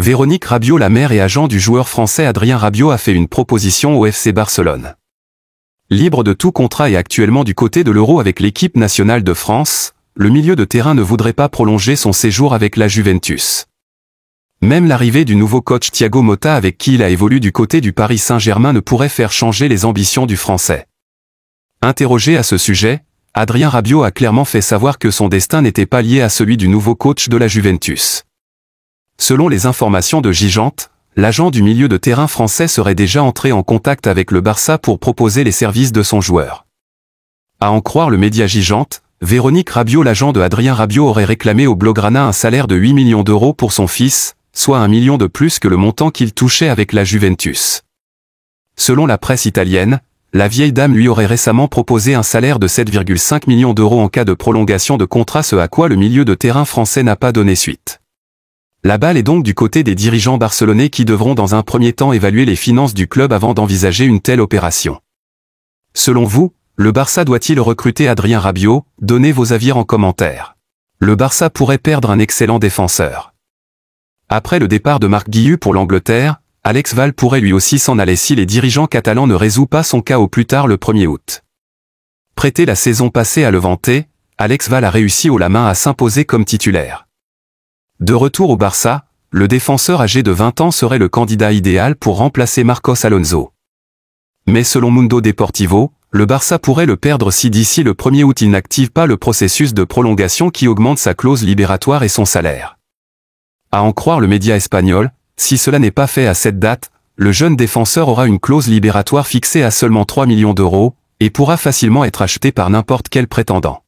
Véronique Rabiot, la mère et agent du joueur français Adrien Rabiot, a fait une proposition au FC Barcelone. Libre de tout contrat et actuellement du côté de l'Euro avec l'équipe nationale de France, le milieu de terrain ne voudrait pas prolonger son séjour avec la Juventus. Même l'arrivée du nouveau coach Thiago Motta, avec qui il a évolué du côté du Paris Saint-Germain, ne pourrait faire changer les ambitions du Français. Interrogé à ce sujet, Adrien Rabiot a clairement fait savoir que son destin n'était pas lié à celui du nouveau coach de la Juventus. Selon les informations de Gigante, l'agent du milieu de terrain français serait déjà entré en contact avec le Barça pour proposer les services de son joueur. À en croire le média Gigante, Véronique Rabiot, l'agent de Adrien Rabiot, aurait réclamé au Blaugrana un salaire de 8 millions d'euros pour son fils, soit 1 million de plus que le montant qu'il touchait avec la Juventus. Selon la presse italienne, la vieille dame lui aurait récemment proposé un salaire de 7,5 millions d'euros en cas de prolongation de contrat, ce à quoi le milieu de terrain français n'a pas donné suite. La balle est donc du côté des dirigeants barcelonais qui devront dans un premier temps évaluer les finances du club avant d'envisager une telle opération. Selon vous, le Barça doit-il recruter Adrien Rabiot? Donnez vos avis en commentaire. Le Barça pourrait perdre un excellent défenseur. Après le départ de Marc Guiu pour l'Angleterre, Alex Val pourrait lui aussi s'en aller si les dirigeants catalans ne résolvent pas son cas au plus tard le 1er août. Prêté la saison passée à Levante, Alex Val a réussi haut la main à s'imposer comme titulaire. De retour au Barça, le défenseur âgé de 20 ans serait le candidat idéal pour remplacer Marcos Alonso. Mais selon Mundo Deportivo, le Barça pourrait le perdre si d'ici le 1er août il n'active pas le processus de prolongation qui augmente sa clause libératoire et son salaire. À en croire le média espagnol, si cela n'est pas fait à cette date, le jeune défenseur aura une clause libératoire fixée à seulement 3 millions d'euros, et pourra facilement être acheté par n'importe quel prétendant.